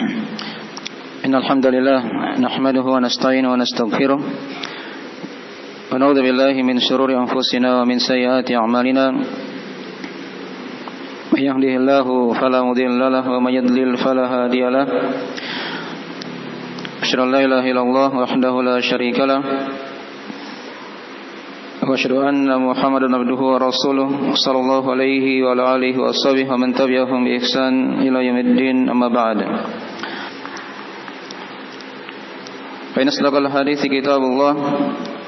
إن الحمد لله نحمده ونستعينه ونستغفره ونعوذ بالله من شرور أنفسنا ومن سيئات أعمالنا من يهده الله فلا مضل له ومن يضلل فلا هادي له أشهد أن لا إله إلا الله وحده لا شريك له وأشهد أن محمدا عبده ورسوله صلى الله عليه وعلى آله وصحبه ومن تبعهم بإحسان إلى يوم الدين أما بعد فإن أصدق الحديث كتاب الله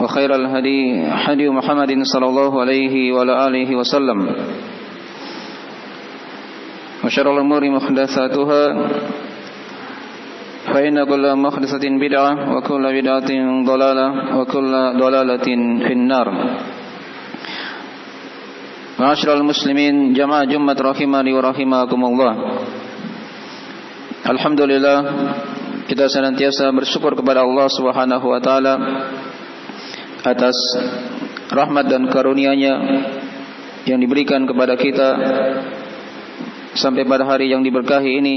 وخير الهدي هدي محمد صلى الله عليه وعلى آله وسلم وشر الأمور محدثاتها فإن كل محدثة بدعة وكل بدعة ضلالة وكل ضلالة في النار. Ma'asyiral muslimin jamaah Jumat rahimani wa rahimakumullah. Alhamdulillah, kita senantiasa bersyukur kepada Allah Subhanahu wa taala atas rahmat dan karunia-Nya yang diberikan kepada kita sampai pada hari yang diberkahi ini.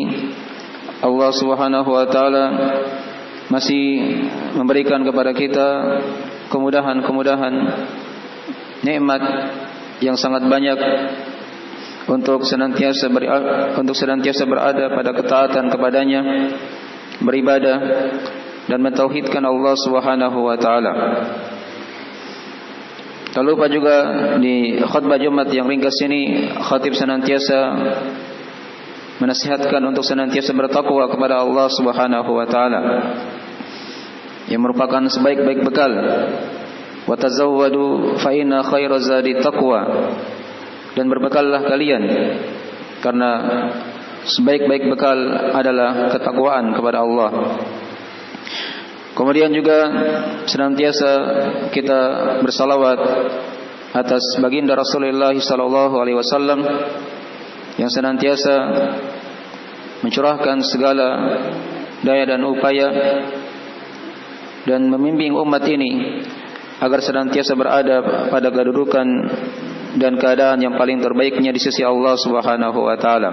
Allah Subhanahu wa taala masih memberikan kepada kita kemudahan-kemudahan, nikmat yang sangat banyak untuk senantiasa berada pada ketaatan kepadanya, beribadah dan mentauhidkan Allah Subhanahu wa taala. Tak lupa juga di khutbah Jumat yang ringkas ini khatib senantiasa menasihatkan untuk senantiasa bertakwa kepada Allah Subhanahu wa taala, yang merupakan sebaik-baik bekal. Wa tazawwadu fa inna khairaz zadi taqwa, dan berbekallah kalian karena sebaik-baik bekal adalah ketakwaan kepada Allah. Kemudian juga senantiasa kita bersalawat atas baginda Rasulullah sallallahu alaihi wasallam yang senantiasa mencurahkan segala daya dan upaya dan membimbing umat ini agar senantiasa berada pada kedudukan dan keadaan yang paling terbaiknya di sisi Allah Subhanahu wa taala.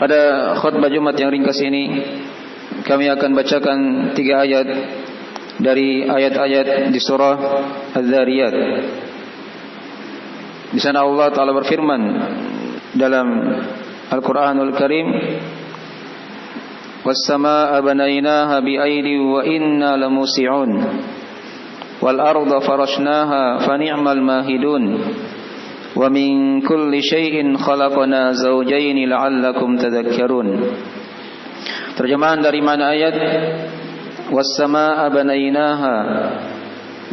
Pada khutbah Jumat yang ringkas ini kami akan bacakan 3 ayat dari ayat-ayat di surah Az-Zariyat. Di sana Allah Ta'ala berfirman dalam Al-Quranul Karim, "Was-samaa'a banaynaha bi'aidin wa inna lamusi'un wal arda farashnaha fa ni'mal mahidun wa min kulli syai'in khalaqna zawjayn la'allakum tadhakkarun." Terjemahan dari mana ayat? "Was-samaa'a banaynaha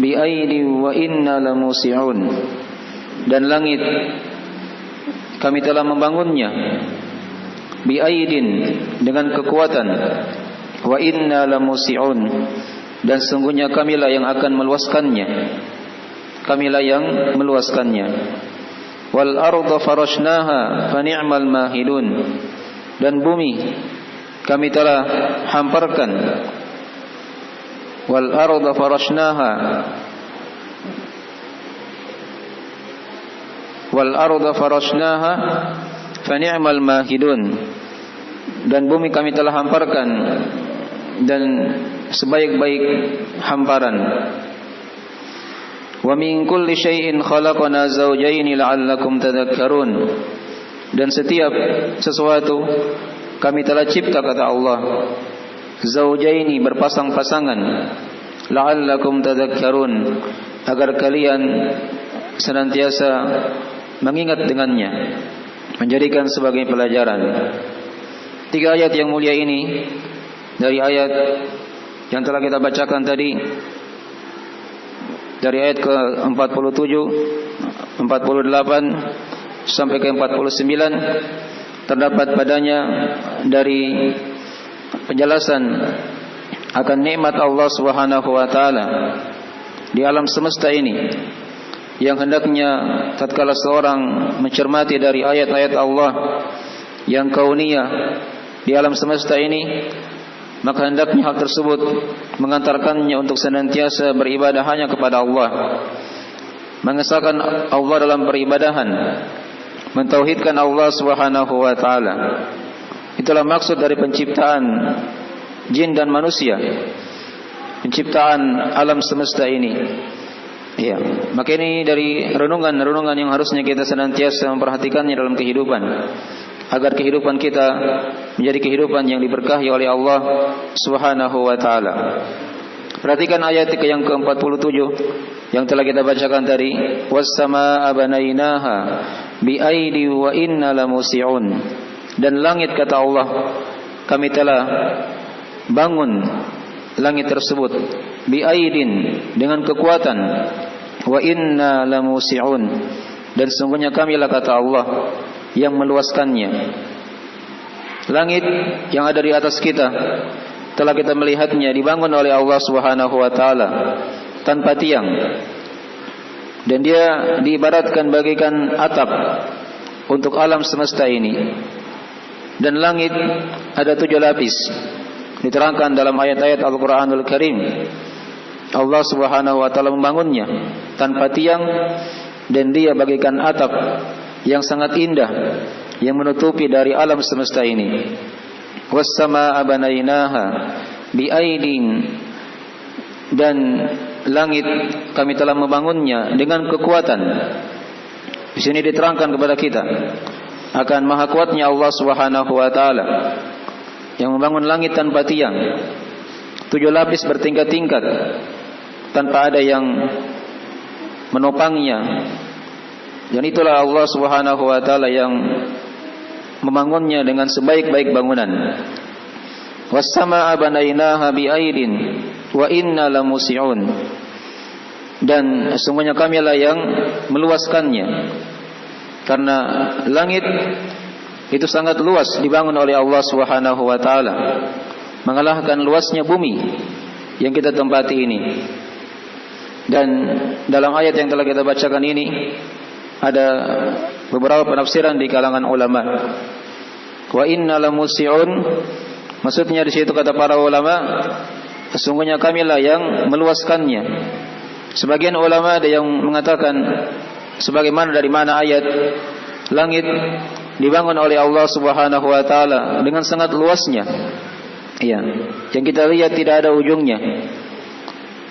bi'aidin wa inna lamusi'un." Dan langit kami telah membangunnya bi'aidin, dengan kekuatan, wa inna lamusi'un, dan sungguhnya kamilah yang akan meluaskannya, wal arda farashnaha fa ni'mal mahidun, dan bumi kami telah hamparkan, wal arda farashnaha fa ni'mal mahidun, dan bumi kami telah hamparkan dan sebaik-baik hamparan. Wa min kulli syai'in khalaqna zawjayn la'allakum tadhakkarun, dan setiap sesuatu kami telah cipta, kata Allah, zawjaini, berpasang-pasangan, la'allakum tadhakkarun, agar kalian senantiasa mengingat dengannya, menjadikan sebagai pelajaran. 3 ayat yang mulia ini dari ayat yang telah kita bacakan tadi, dari ayat ke-47, 48 sampai ke-49, terdapat padanya dari penjelasan akan nikmat Allah Subhanahu wa taala di alam semesta ini, yang hendaknya tatkala seorang mencermati dari ayat-ayat Allah yang kauniyah di alam semesta ini, maka hendaknya hal tersebut mengantarkannya untuk senantiasa beribadah hanya kepada Allah, mengesahkan Allah dalam peribadahan, mentauhidkan Allah Subhanahu wa taala. Itulah maksud dari penciptaan jin dan manusia, penciptaan alam semesta ini. Ya, maka ini dari renungan-renungan yang harusnya kita senantiasa memperhatikannya dalam kehidupan, agar kehidupan kita menjadi kehidupan yang diberkahi oleh Allah Subhanahu wa taala. Perhatikan ayat yang ke-47 yang telah kita bacakan tadi, was-samaa'a banainaha bi'aidi wa inna lamusi'un. Dan langit, kata Allah, kami telah bangun langit tersebut bi'aidin, dengan kekuatan, wa inna lamusi'un, dan sesungguhnya kamilah, kata Allah, yang meluaskannya. Langit yang ada di atas kita telah kita melihatnya dibangun oleh Allah Subhanahu wa taala tanpa tiang, dan dia diibaratkan bagaikan atap untuk alam semesta ini. Dan langit ada 7 lapis, diterangkan dalam ayat-ayat Al-Quranul Karim. Allah Subhanahu wa taala membangunnya tanpa tiang, dan dia bagaikan atap yang sangat indah yang menutupi dari alam semesta ini. Was-samaa'a banainaha bi'aidin, dan langit kami telah membangunnya dengan kekuatan. Di sini diterangkan kepada kita akan maha kuatnya Allah Subhanahu wa taala yang membangun langit tanpa tiang, 7 lapis bertingkat-tingkat tanpa ada yang menopangnya. Dan itulah Allah Subhanahu wa taala yang membangunnya dengan sebaik-baik bangunan. Was-samaa'a banainaha bi'aidin wa inna lamusi'un, dan sesungguhnya kamilah yang meluaskannya. Karena langit itu sangat luas dibangun oleh Allah Subhanahu wa taala, mengalahkan luasnya bumi yang kita tempati ini. Dan dalam ayat yang telah kita bacakan ini ada beberapa penafsiran di kalangan ulama. Wa inna lamusi'un, maksudnya di situ kata para ulama, sesungguhnya kamilah yang meluaskannya. Sebagian ulama ada yang mengatakan sebagaimana dari mana ayat langit dibangun oleh Allah Subhanahu wa taala dengan sangat luasnya, ya, yang kita lihat tidak ada ujungnya.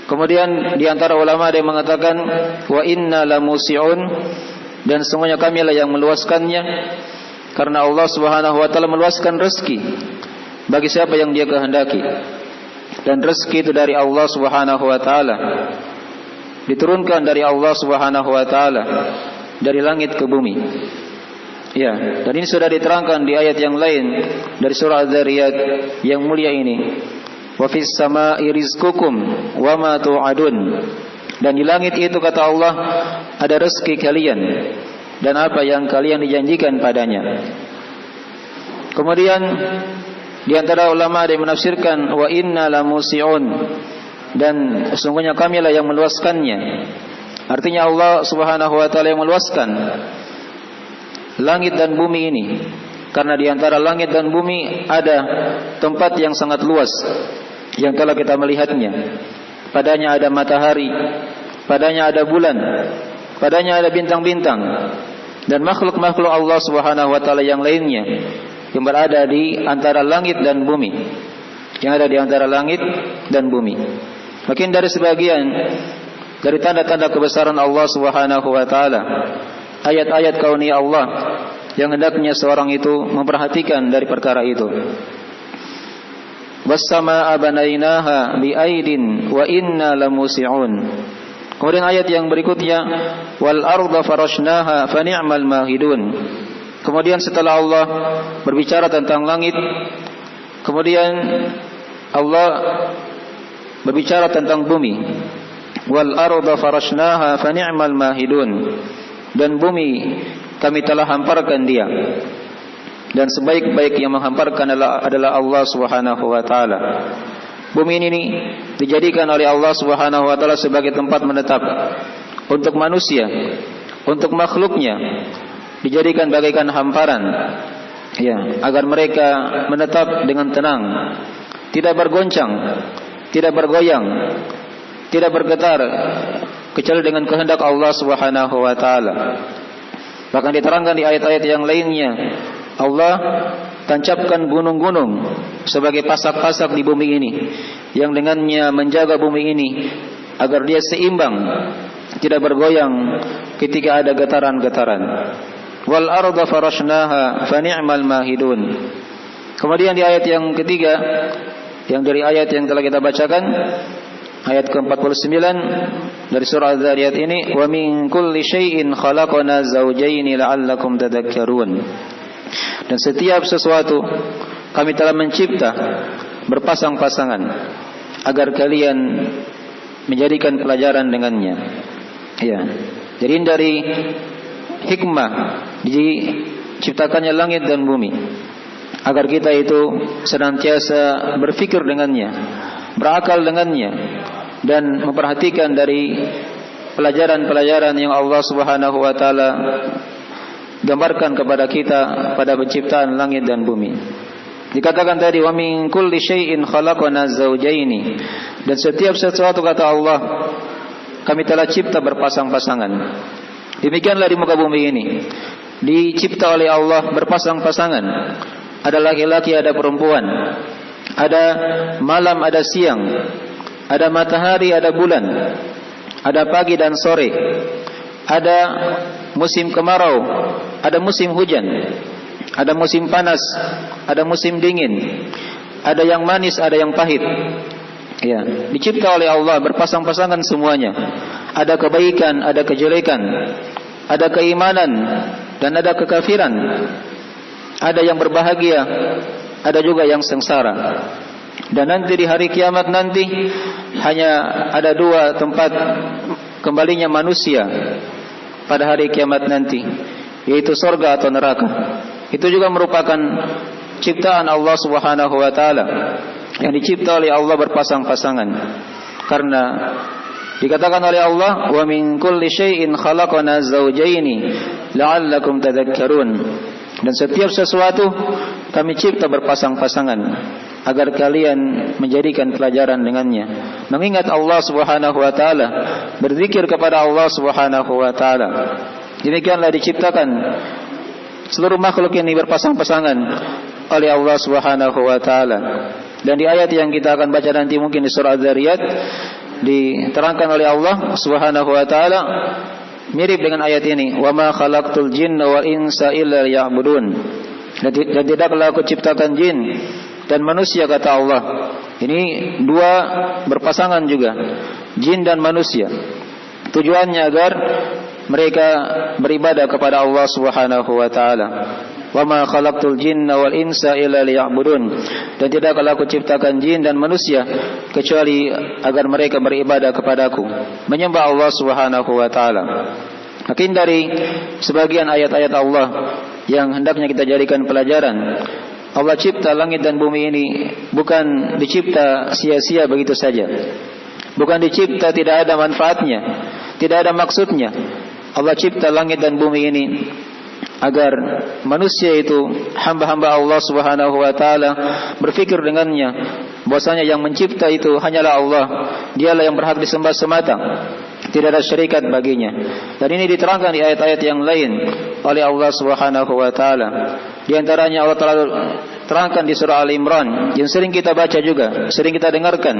Kemudian di antara ulama ada yang mengatakan wa inna lamusi'un, dan semuanya kamilah yang meluaskannya, karena Allah Subhanahu wa taala meluaskan rezeki bagi siapa yang dia kehendaki. Dan rezeki itu dari Allah Subhanahu wa taala, diturunkan dari Allah Subhanahu wa taala dari langit ke bumi. Ya, dan ini sudah diterangkan di ayat yang lain dari surah Az-Zariyat yang mulia ini. Wa fis samaa'i rizqukum wa ma tu'adun. Dan di langit itu, kata Allah, ada rezeki kalian dan apa yang kalian dijanjikan padanya. Kemudian di antara ulama ada yang menafsirkan wa inna lamusi'un, dan sesungguhnya kamilah yang meluaskannya. Artinya Allah Subhanahu wa taala yang meluaskan langit dan bumi ini, karena di antara langit dan bumi ada tempat yang sangat luas yang telah kita melihatnya. Padanya ada matahari, padanya ada bulan, padanya ada bintang-bintang, dan makhluk-makhluk Allah Subhanahu wa taala yang lainnya yang berada di antara langit dan bumi, yang ada di antara langit dan bumi. Makin dari sebagian dari tanda-tanda kebesaran Allah Subhanahu wa taala, ayat-ayat kauniyah Allah yang hendaknya seorang itu memperhatikan dari perkara itu. Was-samaa'a banainaha bi'aidin wa inna lamusi'un. Kemudian ayat yang berikutnya, wal arda farashnaha fa ni'mal mahidun. Kemudian setelah Allah berbicara tentang langit, kemudian Allah berbicara tentang bumi. Wal arda farashnaha fa ni'mal mahidun. Dan bumi kami telah hamparkan dia, dan sebaik-baik yang menghamparkan adalah Allah Subhanahu wa taala. Bumi ini dijadikan oleh Allah Subhanahu wa taala sebagai tempat menetap untuk manusia, untuk makhluknya, dijadikan bagaikan hamparan, ya, agar mereka menetap dengan tenang, tidak bergoncang, tidak bergoyang, tidak bergetar, kecuali dengan kehendak Allah Subhanahu wa taala. Bahkan diterangkan di ayat-ayat yang lainnya, Allah tancapkan gunung-gunung sebagai pasak-pasak di bumi ini, yang dengannya menjaga bumi ini agar dia seimbang, tidak bergoyang ketika ada getaran-getaran. Wal arda farashnaha fa ni'mal mahidun. Kemudian di ayat yang ketiga, yang dari ayat yang telah kita bacakan, ayat ke-49 dari surah Az-Zariyat ini, wa min kulli syai'in khalaqna zawjayn la'allakum tadhakkarun. Dan setiap sesuatu kami telah mencipta berpasang-pasangan agar kalian menjadikan pelajaran dengannya. Ya. Jadi dari hikmah diciptakannya langit dan bumi agar kita itu senantiasa berfikir dengannya, berakal dengannya, dan memperhatikan dari pelajaran-pelajaran yang Allah Subhanahu wa taala gambarkan kepada kita pada penciptaan langit dan bumi. Dikatakan tadi wa min kulli syai'in khalaqna zawjaini, dan setiap sesuatu kata Allah kami telah cipta berpasang-pasangan. Demikianlah di muka bumi ini dicipta oleh Allah berpasang-pasangan. Ada laki-laki, ada perempuan, ada malam, ada siang, ada matahari, ada bulan, ada pagi dan sore, ada musim kemarau, ada musim hujan, ada musim panas, ada musim dingin, ada yang manis, ada yang pahit. Ya, dicipta oleh Allah berpasang-pasangan semuanya. Ada kebaikan, ada kejelekan, ada keimanan dan ada kekafiran. Ada yang berbahagia, ada juga yang sengsara. Dan nanti di hari kiamat nanti hanya ada dua tempat kembalinya manusia pada hari kiamat nanti, yaitu surga atau neraka. Itu juga merupakan ciptaan Allah Subhanahu wa taala, yang dicipta oleh Allah berpasang-pasangan. Karena dikatakan oleh Allah, wa min kulli syai'in khalaqna zawjaini la'allakum tadhakkarun. Dan setiap sesuatu kami cipta berpasang-pasangan agar kalian menjadikan pelajaran dengannya, mengingat Allah Subhanahu wa taala, berzikir kepada Allah Subhanahu wa taala. Demikianlah diciptakan seluruh makhluk ini berpasang-pasangan oleh Allah Subhanahu wa taala. Dan di ayat yang kita akan baca nanti mungkin di surah Az-Zariyat diterangkan oleh Allah Subhanahu wa taala mirip dengan ayat ini, wa ma khalaqtul jinna wal insa illa liya'budun. Dan tidaklah aku ciptakan jin dan manusia kata Allah. Ini dua berpasangan juga, jin dan manusia. Tujuannya agar mereka beribadah kepada Allah Subhanahu wa taala. Wa ma khalaqtul jinna wal insa illa liya'budun. Dan tidaklah aku ciptakan jin dan manusia kecuali agar mereka beribadah kepadaku, menyembah Allah Subhanahu wa taala. Makin dari sebagian ayat-ayat Allah yang hendaknya kita jadikan pelajaran, Allah cipta langit dan bumi ini bukan dicipta sia-sia begitu saja. Bukan dicipta tidak ada manfaatnya, tidak ada maksudnya. Allah cipta langit dan bumi ini agar manusia itu, hamba-hamba Allah Subhanahu wa taala, berfikir dengannya bahwasanya yang mencipta itu hanyalah Allah. Dialah yang berhak disembah semata, tidak ada syarikat baginya. Dan ini diterangkan di ayat-ayat yang lain oleh Allah Subhanahu wa taala. Di antaranya Allah telah terangkan di surah Al-Imran yang sering kita baca juga, sering kita dengarkan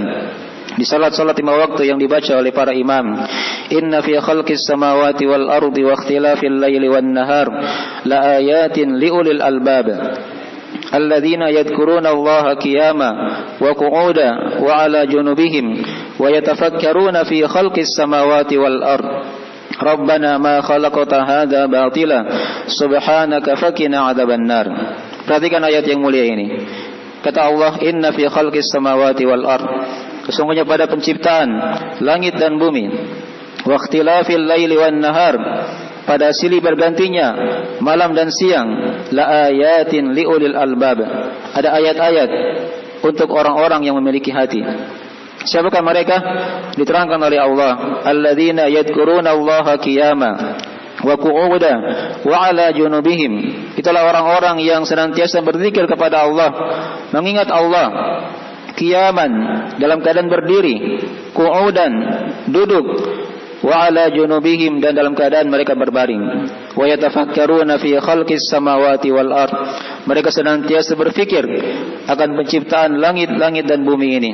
di salat-salat 5 waktu yang dibaca oleh para imam. Inna fi khalqis samawati wal ardi wa ikhtilafil laili wan nahar la ayatin liulil albab alladzina yadhkuruna Allaha qiyama wa qu'uda wa ala junubihim wa yatafakkaruna fi khalqis samawati wal ard. Rabbana ma khalaqta hadza batila subhanaka faqina adzabannar. Perhatikan ayat yang mulia ini. Kata Allah, inna fi khalqis samawati wal ard, sesungguhnya pada penciptaan langit dan bumi, wa ikhtilafil laili wan nahar, pada silih bergantinya malam dan siang, la ayatin liulil albab, ada ayat-ayat untuk orang-orang yang memiliki hati. Siapakah mereka? Diterangkan oleh Allah, alladzina yadhkuruna Allaha qiyama wa qu'uda wa ala junubihim. Itulah orang-orang yang senantiasa berzikir kepada Allah, mengingat Allah, qiyaman, dalam keadaan berdiri, qu'udan, duduk, wa ala junubihim, dan dalam keadaan mereka berbaring, wa yatafakkaruna fi khalqis samawati wal ard. mereka senantiasa berfikir akan penciptaan langit-langit dan bumi ini.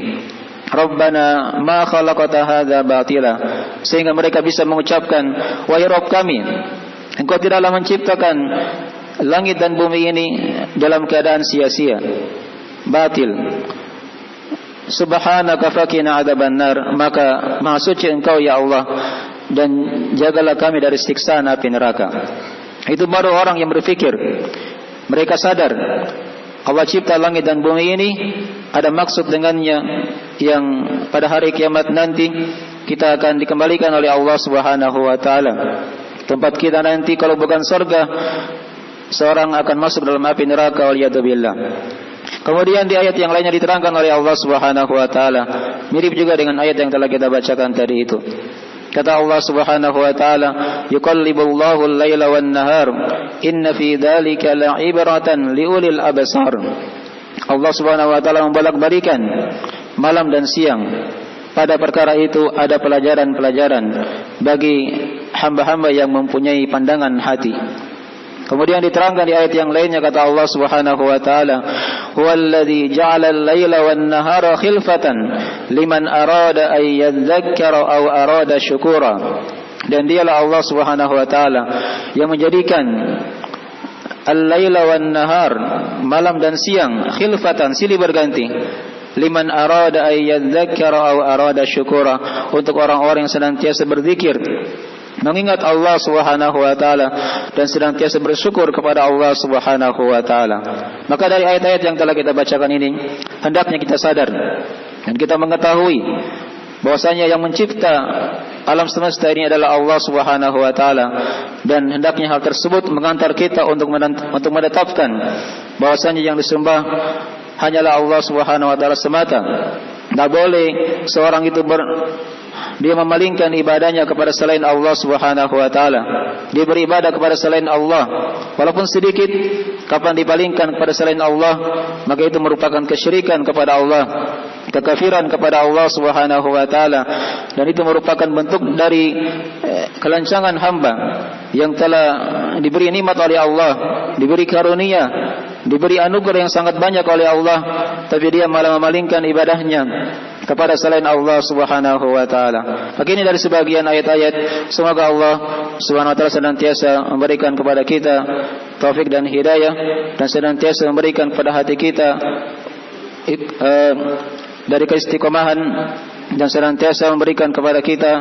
Rabbana ma khalaqta hadza batila, sehingga mereka bisa mengucapkan, wahai Rabb kami, Engkau tidaklah menciptakan langit dan bumi ini dalam keadaan sia-sia, batil. Subhanaka faqina adzabannar, maka maha suci Engkau ya Allah, dan jagalah kami dari siksaan api neraka. Itu baru orang yang berfikir. Mereka sadar Allah cipta langit dan bumi ini ada maksud dengannya, yang pada hari kiamat nanti kita akan dikembalikan oleh Allah Subhanahu wa taala. Tempat kita nanti kalau bukan surga, seorang akan masuk dalam api neraka, waliyadzubillah. Kemudian di ayat yang lainnya diterangkan oleh Allah Subhanahu wa taala, mirip juga dengan ayat yang telah kita bacakan tadi itu. Kata Allah Subhanahu wa taala, yuqallibullahu al-laila wan-nahar, inna fi dzalika la'ibratan liulil absar. Allah Subhanahu wa taala membolak-balikan malam dan siang. Pada perkara itu ada pelajaran-pelajaran bagi hamba-hamba yang mempunyai pandangan hati. Kemudian diterangkan di ayat yang lainnya, kata Allah Subhanahu wa taala, huwallazi ja'ala al-laila wan-nahara khilfatan liman arada ay yadhakkara aw arada syukura. Dan dialah Allah Subhanahu wa taala yang menjadikan al-laila wan-nahar, malam dan siang, khilfatan, silih berganti, liman arada ay yadhakkara aw arada syukura, untuk orang-orang yang senantiasa berzikir, mengingat Allah Subhanahu wa taala, dan senantiasa bersyukur kepada Allah Subhanahu wa taala. Maka dari ayat-ayat yang telah kita bacakan ini, hendaknya kita sadar dan kita mengetahui bahwasanya yang mencipta alam semesta ini adalah Allah Subhanahu wa taala, dan hendaknya hal tersebut mengantar kita untuk menetapkan bahwasanya yang disembah hanyalah Allah Subhanahu wa taala semata. Tidak boleh seorang itu dia memalingkan ibadahnya kepada selain Allah Subhanahu wa taala. Dia beribadah kepada selain Allah walaupun sedikit, kapan dipalingkan kepada selain Allah, maka itu merupakan kesyirikan kepada Allah, kekafiran kepada Allah Subhanahu wa taala, dan itu merupakan bentuk dari kelancangan hamba yang telah diberi nikmat oleh Allah, diberi karunia, diberi anugerah yang sangat banyak oleh Allah, tapi dia malah memalingkan ibadahnya kepada selain Allah Subhanahu wa taala. Maka ini dari sebagian ayat-ayat. Semoga Allah Subhanahu wa taala senantiasa memberikan kepada kita taufik dan hidayah, dan senantiasa memberikan kepada hati kita dari keistiqomahan, dan senantiasa memberikan kepada kita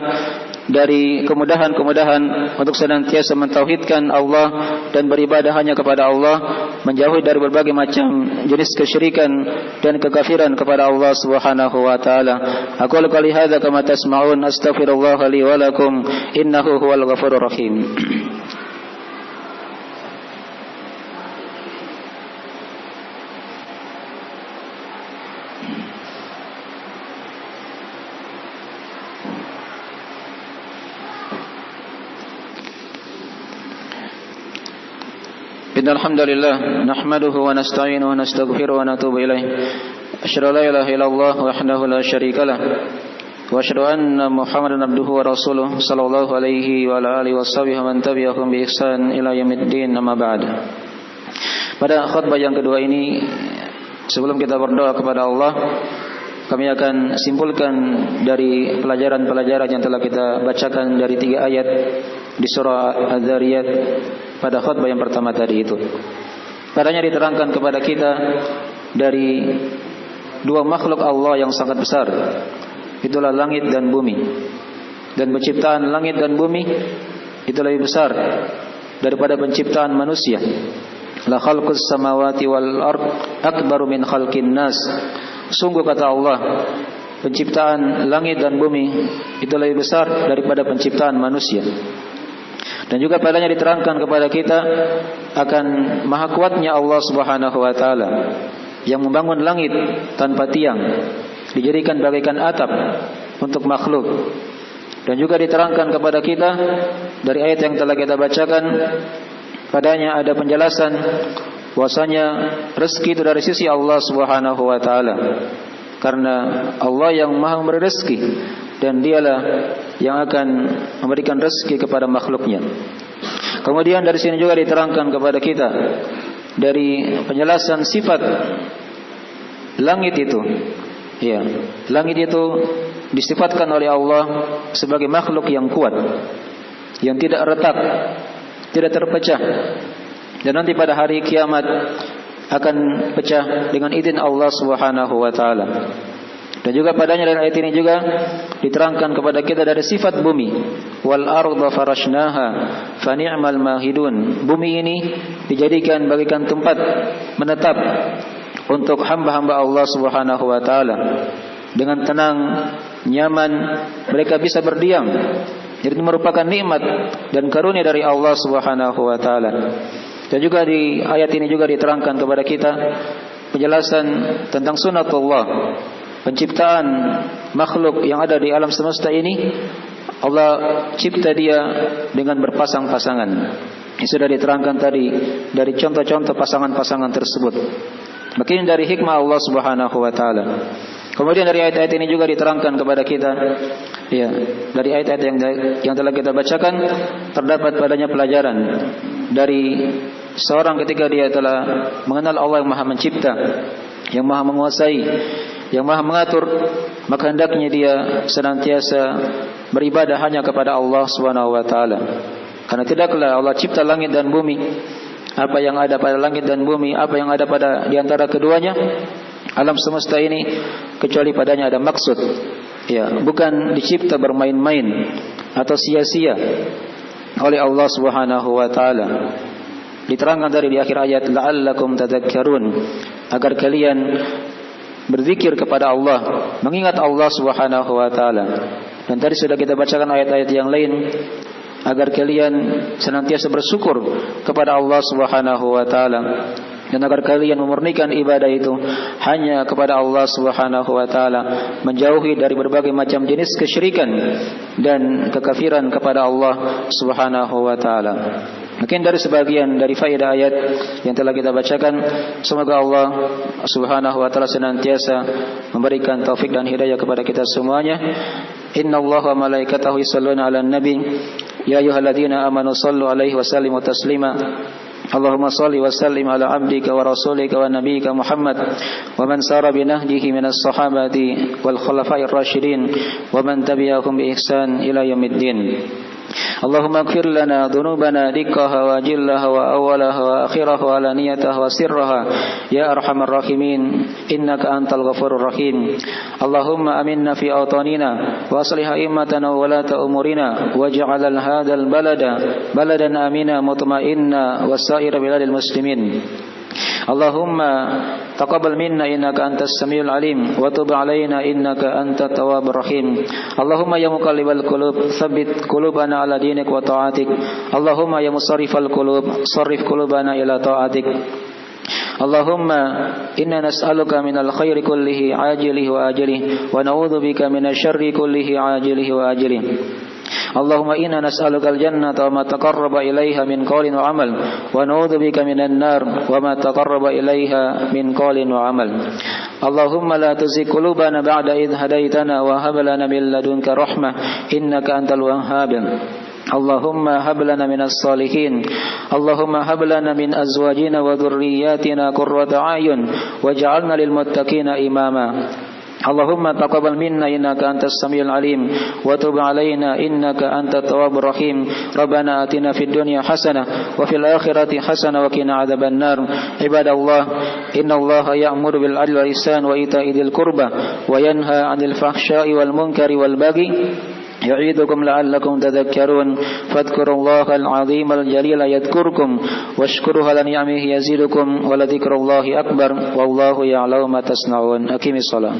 dari kemudahan-kemudahan untuk senantiasa mentauhidkan Allah dan beribadah hanya kepada Allah, menjauhi dari berbagai macam jenis kesyirikan dan kekafiran kepada Allah Subhanahu wa taala. Aku qali hadza kama tasma'un, astaghfirullah li wa lakum, innahu huwal ghafurur rahim. Innal hamdalillah nahmaduhu wa nasta'inuhu wa nastaghfiruhu wa natubu ilaih. Asyhadu an la ilaha illallah wahdahu la syarika lah, wa asyhadu anna Muhammadan abduhu wa rasuluh sallallahu alaihi wa ala alihi washabihi wa man tabi'ahum bi ihsan ila yaumiddin, amma ba'd. Pada khutbah yang kedua ini, sebelum kita berdoa kepada Allah, kami akan simpulkan dari pelajaran-pelajaran yang telah kita bacakan dari 3 ayat di surah Az-Zariyat pada khutbah yang pertama tadi itu. Padanya diterangkan kepada kita dari 2 makhluk Allah yang sangat besar, itulah langit dan bumi. Dan penciptaan langit dan bumi itu lebih besar daripada penciptaan manusia. La khalqus samawati wal ard akbaru min khalqin nas. Sungguh kata Allah, penciptaan langit dan bumi itu lebih besar daripada penciptaan manusia. Dan juga padanya diterangkan kepada kita akan maha kuatnya Allah Subhanahu wa taala yang membangun langit tanpa tiang, dijadikan bagaikan atap untuk makhluk. Dan juga diterangkan kepada kita dari ayat yang telah kita bacakan, padanya ada penjelasan bahwasanya rezeki itu dari sisi Allah Subhanahu wa taala. Karena Allah yang maha memberi rezeki, dan dialah yang akan memberikan rezeki kepada makhluknya. Kemudian dari sini juga diterangkan kepada kita dari penjelasan sifat langit itu. Ya, langit itu disifatkan oleh Allah sebagai makhluk yang kuat, yang tidak retak, tidak terpecah. Dan nanti pada hari kiamat akan pecah dengan izin Allah Subhanahu wa taala. Dan juga padanya dari ayat ini juga diterangkan kepada kita dari sifat bumi. Wal arda farashnaha fa ni'mal mahidun. Bumi ini dijadikan bagikan tempat menetap untuk hamba-hamba Allah Subhanahu wa taala. Dengan tenang, nyaman, mereka bisa berdiam. Jadi itu merupakan nikmat dan karunia dari Allah Subhanahu wa taala. Dan juga di ayat ini juga diterangkan kepada kita penjelasan tentang sunatullah, penciptaan makhluk yang ada di alam semesta ini. Allah cipta dia dengan berpasang-pasangan. Ini sudah diterangkan tadi dari contoh-contoh pasangan-pasangan tersebut. Makin dari hikmah Allah Subhanahu wa taala. Kemudian dari ayat-ayat ini juga diterangkan kepada kita, ya, dari ayat-ayat yang telah kita bacakan terdapat padanya pelajaran dari seorang ketika dia telah mengenal Allah yang Maha Mencipta, yang Maha Menguasai, yang Maha Mengatur, maka hendaknya dia senantiasa beribadah hanya kepada Allah Subhanahu wa taala. Karena tidaklah Allah cipta langit dan bumi, apa yang ada pada langit dan bumi, apa yang ada pada di antara keduanya, alam semesta ini, kecuali padanya ada maksud. Ya, bukan dicipta bermain-main atau sia-sia oleh Allah Subhanahu wa taala. Diterangkan dari di akhir ayat, la'allakum tadhakkarun, agar kalian berzikir kepada Allah, mengingat Allah Subhanahu wa taala. Dan tadi sudah kita bacakan ayat-ayat yang lain, agar kalian senantiasa bersyukur kepada Allah Subhanahu wa taala, dan agar kalian memurnikan ibadah itu hanya kepada Allah Subhanahu wa taala, menjauhi dari berbagai macam jenis kesyirikan dan kekafiran kepada Allah Subhanahu wa taala. Mungkin dari sebagian dari faedah ayat yang telah kita bacakan, semoga Allah Subhanahu wa taala senantiasa memberikan taufik dan hidayah kepada kita semuanya. Innallaha wa malaikatahu yusholluna 'alan nabi ya ayyuhalladzina amanu shallu 'alaihi wa sallimu taslima. Allahumma shalli wa sallim ala 'abdika wa rasulika wa nabiyyika Muhammad wa man sara bi nahjihi minas sahabati wal khulafa'ir rasyidin wa man tabi'ahum bi ihsan ila yaumiddin. Allahumma ighfir lana dhunubana dikkaha wa jillaha wa awwalaha wa akhiraha wa alaniyataha wa sirraha ya arhamar rahimin innaka antal ghafurur rahim. Allahumma aminna fi awtanina wa aslih a'immatana wa walata umurina waj'al hadzal balada baladan amina mutma'inna wa sa'ir biladil muslimin. Allahumma taqabbal minna innaka antas samiul alim wa tub alaina innaka antat tawwabur rahim. Allahumma ya muqallibal qulub tsabbit qulubana ala dinik wa ta'atik. Allahumma ya musarrifal qulub sarrif qulubana ila ta'atik. Allahumma inna nas'aluka minal khairi kullihi ajilihi wa ajilihi wa na'udzubika minasy syarri kullihi ajilihi wa ajilihi. Allahumma inna nas'aluka al-jannata wa ma taqarraba ilaiha min qawlin wa amal wa na'udzubika minan nar wa ma taqarraba ilaiha min qawlin wa amal. Allahumma la tuzigh qulubana ba'da idh hadaitana wa hab lana min ladunka rahmah innaka antal wahhab. Allahumma hab lana minas salihin. Allahumma hab lana min azwajina wa dhurriyyatina qurrata a'yun waj'alna lil muttaqina imama. Allahumma taqabbal minna innaka antas samiul alim wa tub alaina innaka antat tawwabur rahim. Rabbana atina fid dunya hasanah wa fil akhirati hasanah wa qina adzaban nar. Ibadallah, innallaha ya'muru bil adli wal ihsan wa ita'i dzil qurba wa yanha 'anil fahsya'i wal munkari wal baghi ya'idukum la'allakum tadhakkarun. Fadhkurullaha al-'azima al-jalila yadhkurkum washkuruhu ala ni'amihi yazidukum wa la dzikrullahi akbar wallahu ya'lamu ma tasna'un. Aqimis shalah.